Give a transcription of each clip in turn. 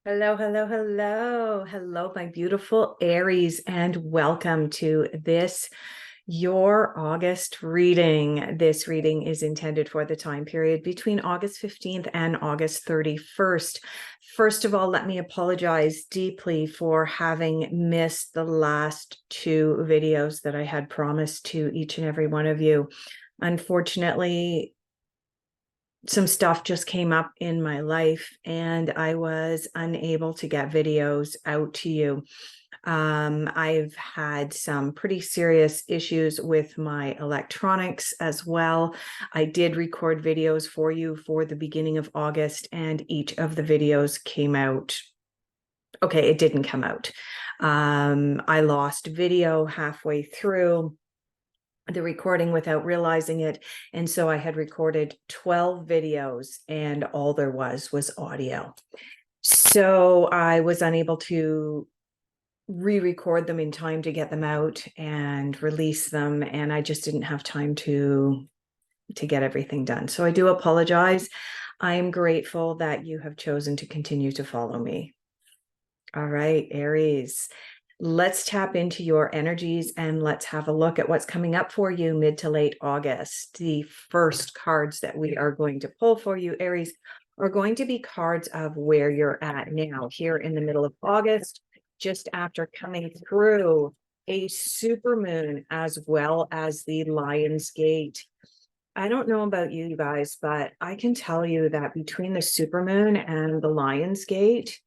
Hello, hello, hello. Hello, my beautiful Aries, and welcome to your August reading. This reading is intended for the time period between August 15th and August 31st. First of all, let me apologize deeply for having missed the last two videos that I had promised to each and every one of you. Unfortunately, some stuff just came up in my life and I was unable to get videos out to you. I've had some pretty serious issues with my electronics as well. I did record videos for you for the beginning of August, and each of the videos came out. Okay, it didn't come out. I lost video halfway through the recording without realizing it. And so I had recorded 12 videos and all there was audio. So I was unable to re-record them in time to get them out and release them. And I just didn't have time to get everything done. So I do apologize. I am grateful that you have chosen to continue to follow me. All right, Aries. Let's tap into your energies and let's have a look at what's coming up for you mid to late August. The first cards that we are going to pull for you, Aries, are going to be cards of where you're at now, here in the middle of August, just after coming through a supermoon as well as the Lion's Gate. I don't know about you guys, but I can tell you that between the supermoon and the Lion's Gate,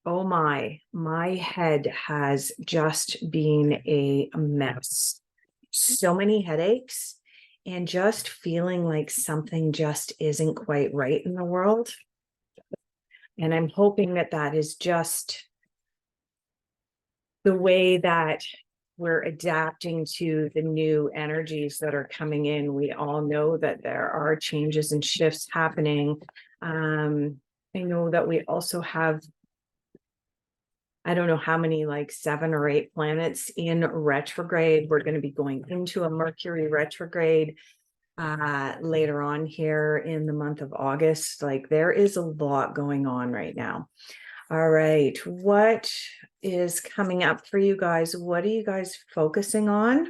oh my head has just been a mess. So many headaches and just feeling like something just isn't quite right in the world. And I'm hoping that that is just the way that we're adapting to the new energies that are coming in. We all know that there are changes and shifts happening. I know that we also have, I don't know how many, like 7 or 8 planets in retrograde. We're going to be going into a Mercury retrograde later on here in the month of August. Like, there is a lot going on right now. All right, what is coming up for you guys? What are you guys focusing on?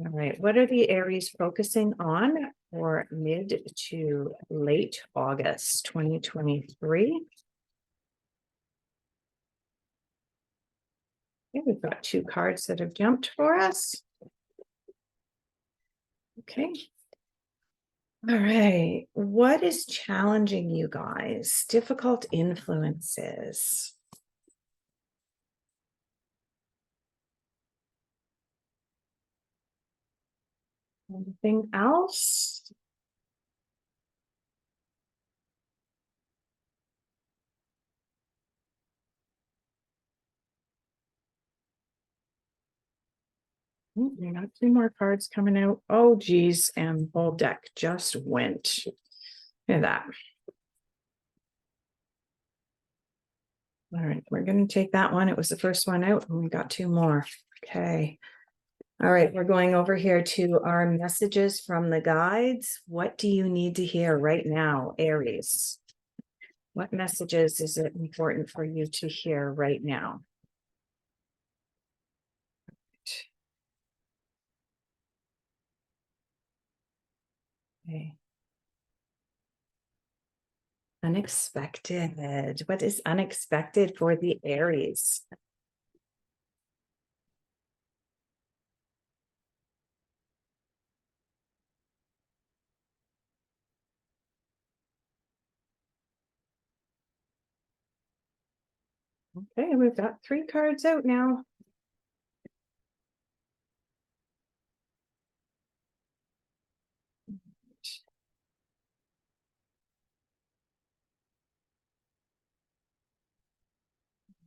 All right, what are the Aries focusing on for mid to late August 2023? Okay, we've got 2 cards that have jumped for us. Okay. All right. What is challenging you guys? Difficult influences. Anything else? We got 2 more cards coming out. Oh, geez. And whole deck just went. Look at that. All right. We're going to take that one. It was the first one out, and we got 2 more. Okay. All right. We're going over here to our messages from the guides. What do you need to hear right now, Aries? What messages is it important for you to hear right now? Okay. Unexpected. What is unexpected for the Aries? Okay, we've got 3 cards out now.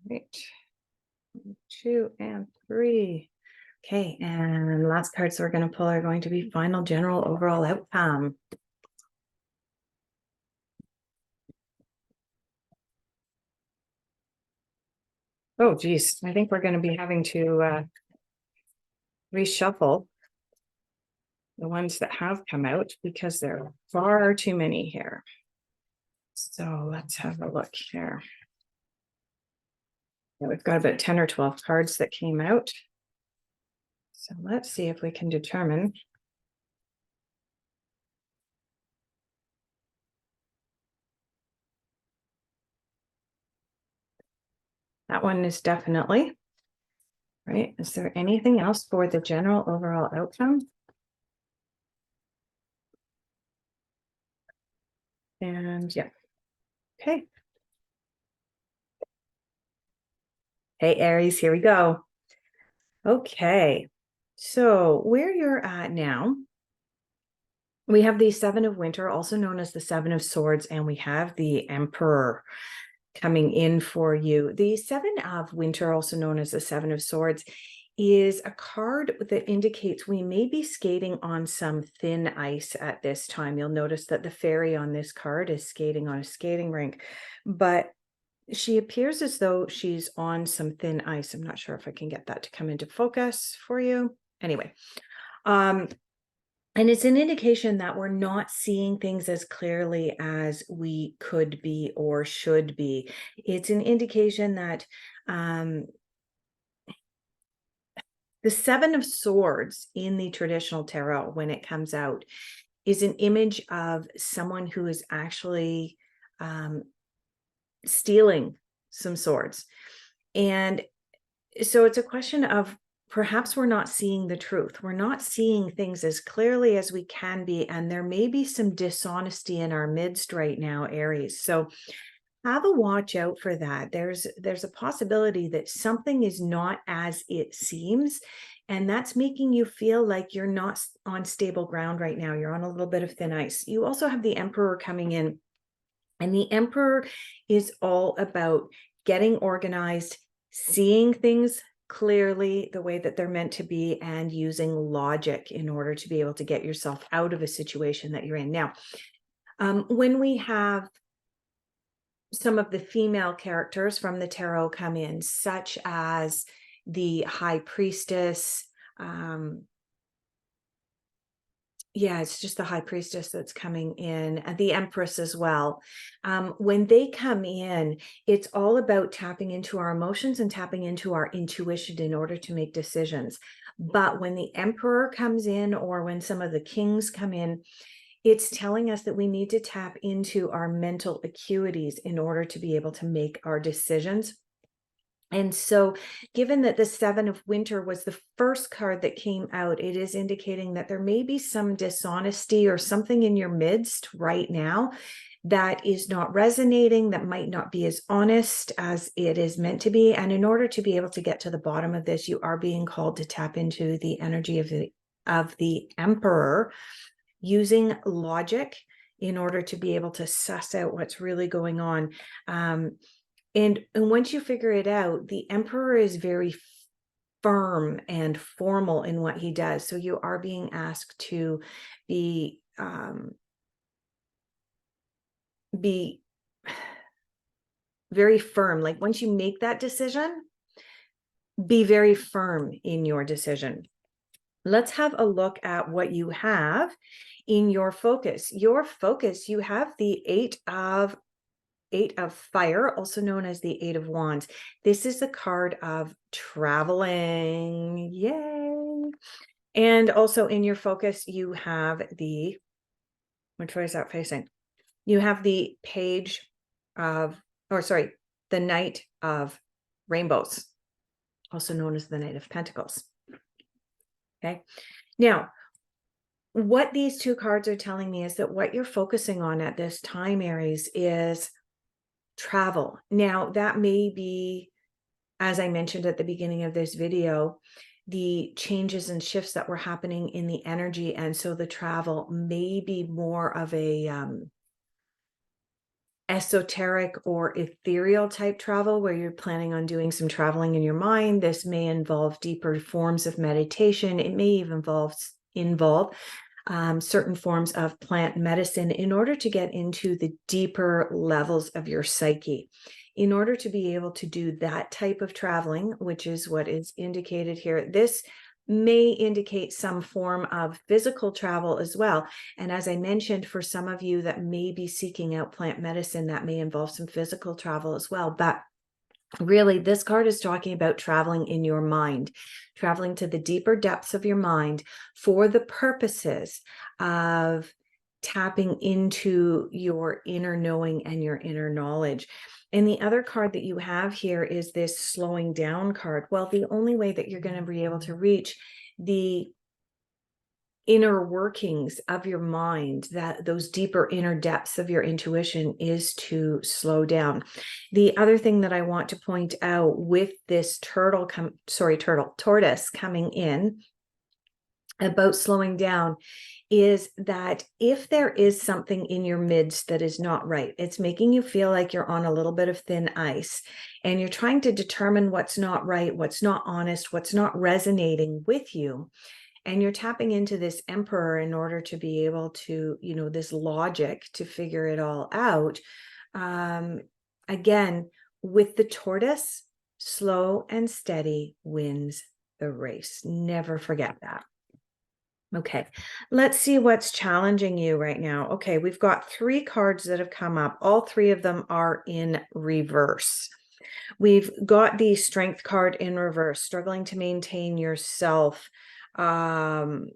Right. 2 and 3. Okay, and last cards we're going to pull are going to be final general overall outcome. Oh, geez. I think we're going to be having to reshuffle the ones that have come out because there are far too many here. So let's have a look here. Yeah, we've got about 10 or 12 cards that came out. So let's see if we can determine. That one is definitely, right? Is there anything else for the general overall outcome? And yeah. Okay. Hey, Aries, here we go. Okay. So where you're at now, we have the Seven of Winter, also known as the Seven of Swords, and we have the Emperor coming in for you. The Seven of Winter, also known as the Seven of Swords, is a card that indicates we may be skating on some thin ice at this time. You'll notice that the fairy on this card is skating on a skating rink, but she appears as though she's on some thin ice. I'm not sure if I can get that to come into focus for you. Anyway, and it's an indication that we're not seeing things as clearly as we could be or should be. It's an indication that the Seven of Swords in the traditional tarot, when it comes out, is an image of someone who is actually stealing some swords. And so it's a question of perhaps we're not seeing the truth. We're not seeing things as clearly as we can be. And there may be some dishonesty in our midst right now, Aries. So have a watch out for that. There's a possibility that something is not as it seems. And that's making you feel like you're not on stable ground right now. You're on a little bit of thin ice. You also have the Emperor coming in. And the Emperor is all about getting organized, seeing things clearly the way that they're meant to be, and using logic in order to be able to get yourself out of a situation that you're in. Now, when we have some of the female characters from the tarot come in, such as the High Priestess, yeah, it's just the High Priestess that's coming in, and the Empress as well. When they come in, it's all about tapping into our emotions and tapping into our intuition in order to make decisions. But when the Emperor comes in, or when some of the kings come in, it's telling us that we need to tap into our mental acuities in order to be able to make our decisions. And so, given that the Seven of Winter was the first card that came out, it is indicating that there may be some dishonesty or something in your midst right now that is not resonating, that might not be as honest as it is meant to be. And in order to be able to get to the bottom of this, you are being called to tap into the energy of the Emperor, using logic in order to be able to suss out what's really going on. And once you figure it out, the Emperor is very firm and formal in what he does. So you are being asked to be very firm. Like once you make that decision, be very firm in your decision. Let's have a look at what you have in your focus. Your focus, you have the Eight of Fire, also known as the Eight of Wands. This is the card of traveling. Yay. And also in your focus, you have the, which way is that facing? You have the Page of, or sorry, the Knight of Rainbows, also known as the Knight of Pentacles. Okay. Now, what these two cards are telling me is that what you're focusing on at this time, Aries, is travel. Now, that may be, as I mentioned at the beginning of this video, the changes and shifts that were happening in the energy. And so the travel may be more of a esoteric or ethereal type travel, where you're planning on doing some traveling in your mind. This may involve deeper forms of meditation. It may even involve certain forms of plant medicine in order to get into the deeper levels of your psyche. In order to be able to do that type of traveling, which is what is indicated here, this may indicate some form of physical travel as well. And as I mentioned, for some of you that may be seeking out plant medicine, that may involve some physical travel as well. But really, this card is talking about traveling in your mind, traveling to the deeper depths of your mind for the purposes of tapping into your inner knowing and your inner knowledge. And the other card that you have here is this slowing down card. Well, the only way that you're going to be able to reach the inner workings of your mind, that those deeper inner depths of your intuition, is to slow down. The other thing that I want to point out with this tortoise coming in about slowing down is that if there is something in your midst that is not right, it's making you feel like you're on a little bit of thin ice, and you're trying to determine what's not right, what's not honest, what's not resonating with you. And you're tapping into this emperor in order to be able to, this logic to figure it all out. Again, with the tortoise, slow and steady wins the race. Never forget that. Okay, let's see what's challenging you right now. Okay, we've got 3 cards that have come up. All 3 of them are in reverse. We've got the strength card in reverse, struggling to maintain yourself. The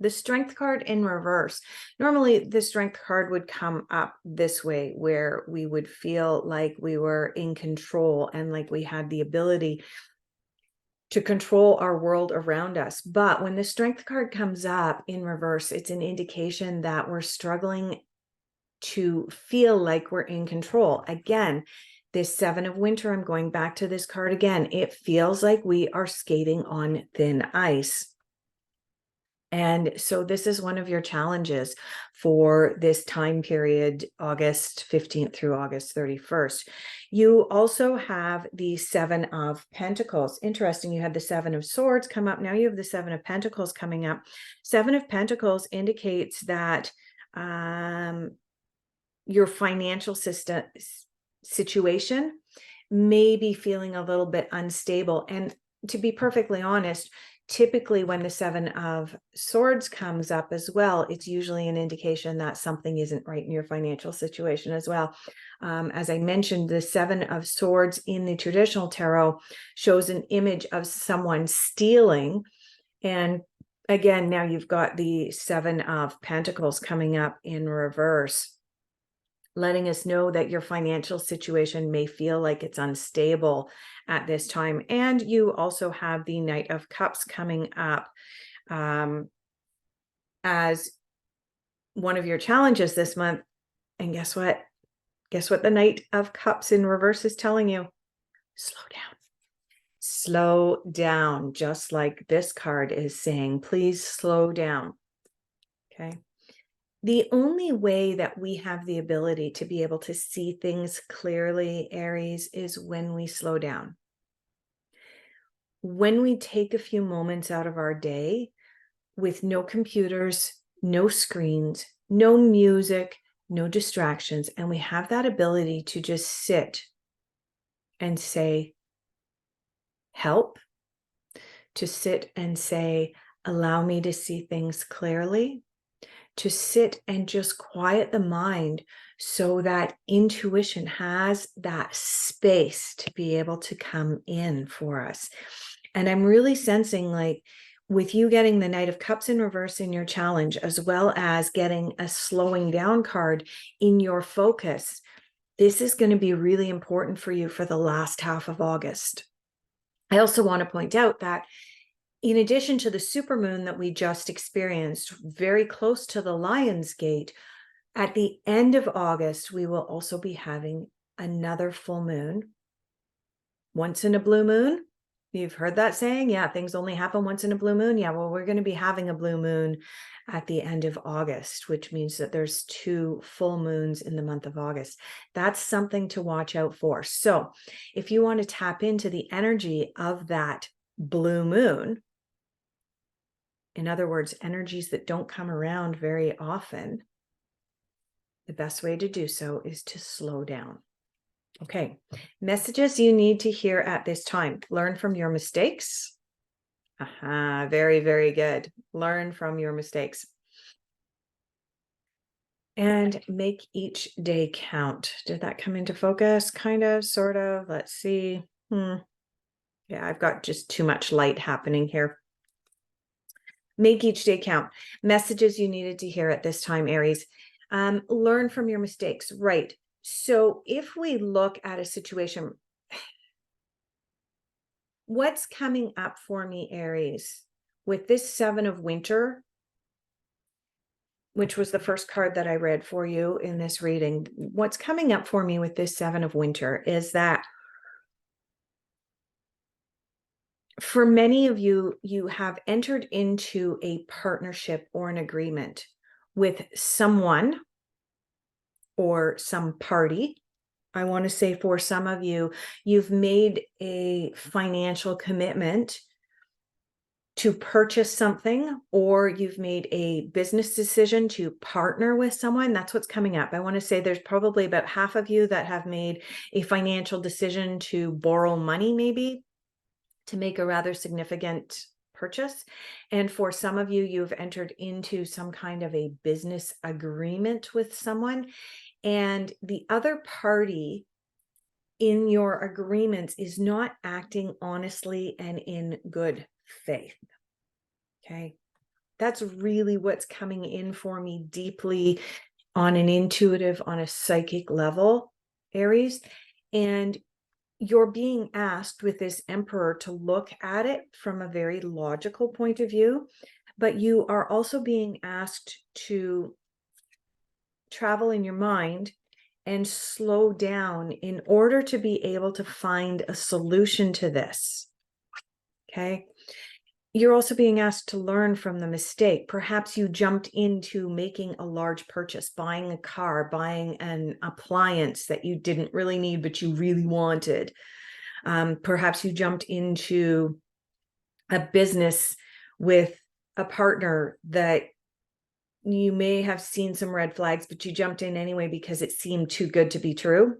strength card in reverse. Normally, the strength card would come up this way, where we would feel like we were in control and like we had the ability to control our world around us. But when the strength card comes up in reverse, it's an indication that we're struggling to feel like we're in control. Again, this 7 of winter, I'm going back to this card again. It feels like we are skating on thin ice. And so this is one of your challenges for this time period, August 15th through August 31st. You also have the 7 of Pentacles. Interesting, you had the 7 of Swords come up. Now you have the 7 of Pentacles coming up. 7 of Pentacles indicates that your financial situation may be feeling a little bit unstable. And to be perfectly honest, typically when the 7 of Swords comes up as well, it's usually an indication that something isn't right in your financial situation as well. As I mentioned, the 7 of Swords in the traditional tarot shows an image of someone stealing. And again, now you've got the 7 of Pentacles coming up in reverse, letting us know that your financial situation may feel like it's unstable at this time. And you also have the Knight of Cups coming up as one of your challenges this month. And guess what? Guess what the Knight of Cups in reverse is telling you? Slow down. Slow down, just like this card is saying, please slow down. Okay. The only way that we have the ability to be able to see things clearly, Aries, is when we slow down. When we take a few moments out of our day with no computers, no screens, no music, no distractions, and we have that ability to just sit and say, help, to sit and say, allow me to see things clearly, to sit and just quiet the mind so that intuition has that space to be able to come in for us. And I'm really sensing, like, with you getting the Knight of Cups in reverse in your challenge, as well as getting a slowing down card in your focus, this is going to be really important for you for the last half of August. I also want to point out that in addition to the supermoon that we just experienced very close to the Lion's Gate, at the end of August, we will also be having another full moon. Once in a blue moon. You've heard that saying? Yeah, things only happen once in a blue moon. Yeah, well, we're going to be having a blue moon at the end of August, which means that there's 2 full moons in the month of August. That's something to watch out for. So if you want to tap into the energy of that blue moon, in other words, energies that don't come around very often, the best way to do so is to slow down. Okay, messages you need to hear at this time. Learn from your mistakes. Very, very good. Learn from your mistakes. And make each day count. Did that come into focus? Kind of, sort of. Let's see. Yeah, I've got just too much light happening here. Make each day count. Messages you needed to hear at this time, Aries. Learn from your mistakes. Right. So if we look at a situation, what's coming up for me, Aries, with this Seven of Winter, which was the first card that I read for you in this reading, what's coming up for me with this Seven of Winter is that for many of you, you have entered into a partnership or an agreement with someone or some party. I want to say for some of you, you've made a financial commitment to purchase something, or you've made a business decision to partner with someone. That's what's coming up. I want to say there's probably about half of you that have made a financial decision to borrow money, maybe to make a rather significant purchase. And for some of you, you've entered into some kind of a business agreement with someone, and the other party in your agreements is not acting honestly and in good faith. Okay. That's really what's coming in for me deeply on an intuitive, on a psychic level, Aries. And you're being asked with this Emperor to look at it from a very logical point of view, but you are also being asked to travel in your mind and slow down in order to be able to find a solution to this. Okay. You're also being asked to learn from the mistake. Perhaps you jumped into making a large purchase, buying a car, buying an appliance that you didn't really need, but you really wanted. Perhaps you jumped into a business with a partner that you may have seen some red flags, but you jumped in anyway because it seemed too good to be true.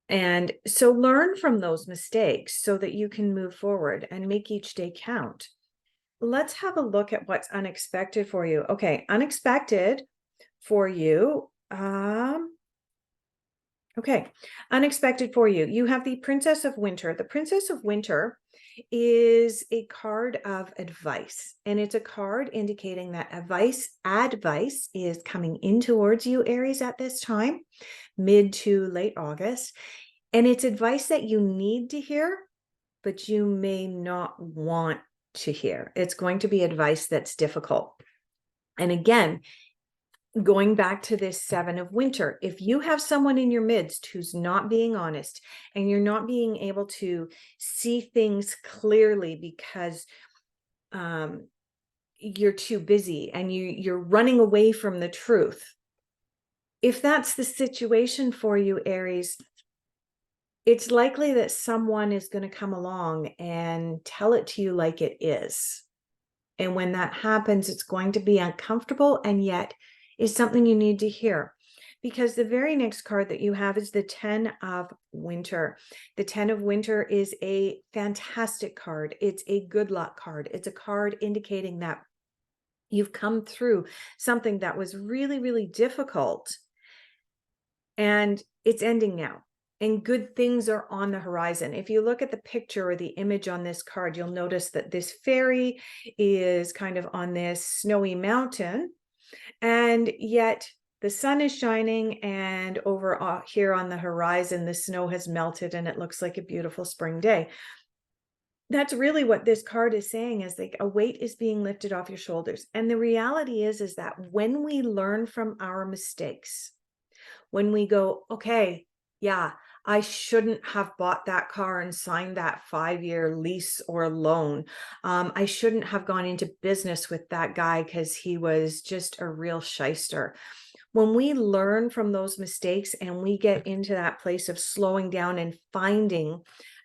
And so learn from those mistakes so that you can move forward and make each day count. Let's have a look at what's unexpected for you. Okay, unexpected for you. Okay, unexpected for you. You have the Princess of Winter. The Princess of Winter is a card of advice, and it's a card indicating that advice is coming in towards you, Aries, at this time, mid to late August. And it's advice that you need to hear, but you may not want to hear. It's going to be advice that's difficult. And again, going back to this Seven of Winter, if you have someone in your midst who's not being honest and you're not being able to see things clearly because you're too busy and you're running away from the truth, if that's the situation for you, Aries, it's likely that someone is going to come along and tell it to you like it is. And when that happens, it's going to be uncomfortable, and yet is something you need to hear. Because the very next card that you have is the 10 of Winter. The 10 of Winter is a fantastic card. It's a good luck card. It's a card indicating that you've come through something that was really, really difficult, and it's ending now. And good things are on the horizon. If you look at the picture or the image on this card, you'll notice that this fairy is kind of on this snowy mountain, and yet the sun is shining, and over here on the horizon, the snow has melted and it looks like a beautiful spring day. That's really what this card is saying, is like a weight is being lifted off your shoulders. And the reality is that when we learn from our mistakes, when we go, okay, yeah, I shouldn't have bought that car and signed that 5-year lease or loan. I shouldn't have gone into business with that guy because he was just a real shyster. When we learn from those mistakes and we get into that place of slowing down and finding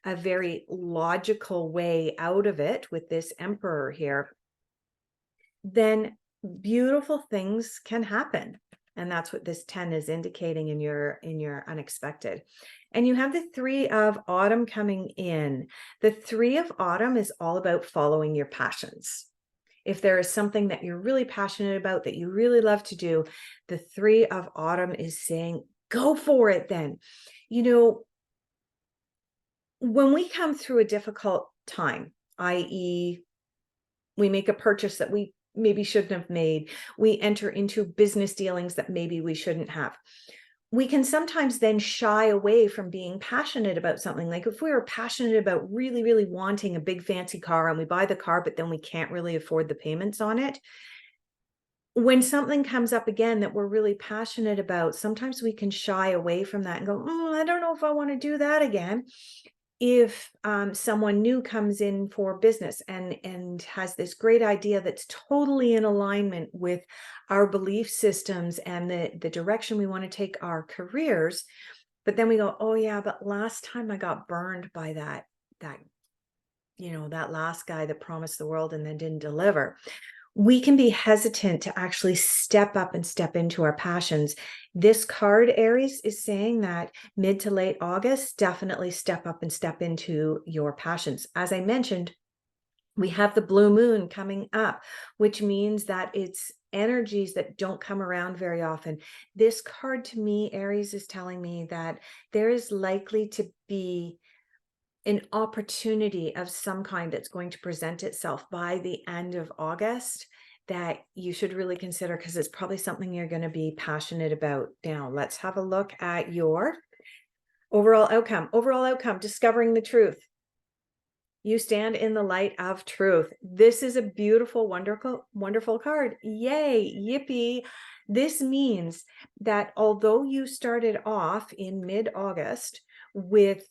a very logical way out of it with this Emperor here, then beautiful things can happen. And that's what this 10 is indicating in your unexpected. And you have the Three of Autumn coming in. The Three of Autumn is all about following your passions. If there is something that you're really passionate about, that you really love to do, the Three of Autumn is saying, go for it then. You know, when we come through a difficult time, i.e., we make a purchase that we maybe shouldn't have made, we enter into business dealings that maybe we shouldn't have, we can sometimes then shy away from being passionate about something. Like if we were passionate about really, really wanting a big fancy car and we buy the car, but then we can't really afford the payments on it. When something comes up again that we're really passionate about, sometimes we can shy away from that and go, I don't know if I want to do that again. If someone new comes in for business and has this great idea that's totally in alignment with our belief systems and the direction we want to take our careers, but then we go, oh yeah, but last time I got burned by that last guy that promised the world and then didn't deliver. We can be hesitant to actually step up and step into our passions. This card, Aries, is saying that mid to late August, definitely step up and step into your passions. As I mentioned, we have the blue moon coming up, which means that it's energies that don't come around very often. This card to me, Aries, is telling me that there is likely to be an opportunity of some kind that's going to present itself by the end of August that you should really consider, because it's probably something you're going to be passionate about. Now, let's have a look at your overall outcome. Overall outcome, discovering the truth. You stand in the light of truth. This is a beautiful, wonderful, wonderful card. Yay, yippee. This means that although you started off in mid-August with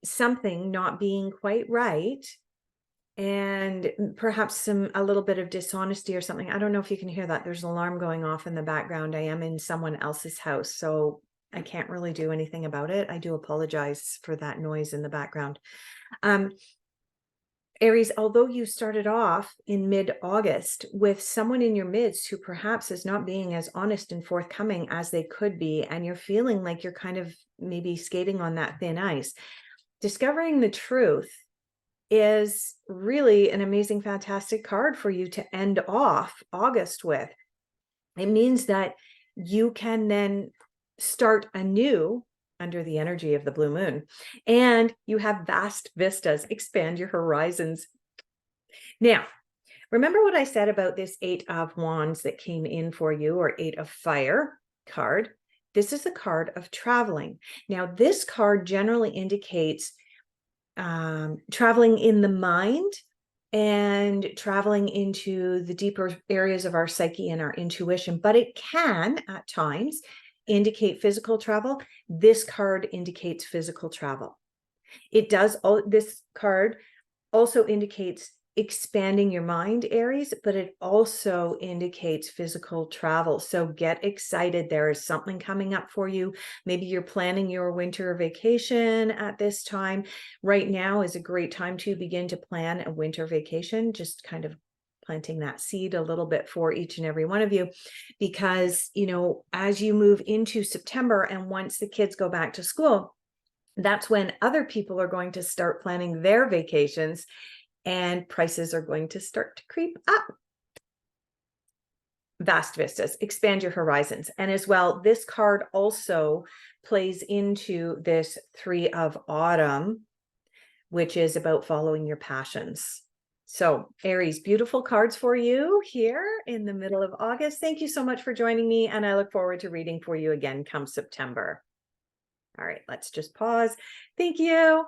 something not being quite right and perhaps a little bit of dishonesty or something. I don't know if you can hear that. There's an alarm going off in the background. I am in someone else's house, so I can't really do anything about it. I do apologize for that noise in the background. Aries, although you started off in mid-August with someone in your midst who perhaps is not being as honest and forthcoming as they could be, and you're feeling like you're kind of maybe skating on that thin ice, discovering the truth is really an amazing, fantastic card for you to end off August with. It means that you can then start anew under the energy of the blue moon, and you have vast vistas, expand your horizons. Now, remember what I said about this Eight of Wands that came in for you, or Eight of Fire card? This is the card of traveling. Now, this card generally indicates traveling in the mind and traveling into the deeper areas of our psyche and our intuition, but it can at times indicate physical travel. This card indicates physical travel. This card also indicates expanding your mind, Aries, but it also indicates physical travel. So get excited. There is something coming up for you. Maybe you're planning your winter vacation at this time. Right now is a great time to begin to plan a winter vacation, just kind of planting that seed a little bit for each and every one of you, because, as you move into September and once the kids go back to school, that's when other people are going to start planning their vacations and prices are going to start to creep up. Vast vistas, expand your horizons. And as well, this card also plays into this Three of Autumn, which is about following your passions. So Aries, beautiful cards for you here in the middle of August. Thank you so much for joining me, and I look forward to reading for you again come September. All right, let's just pause. Thank you.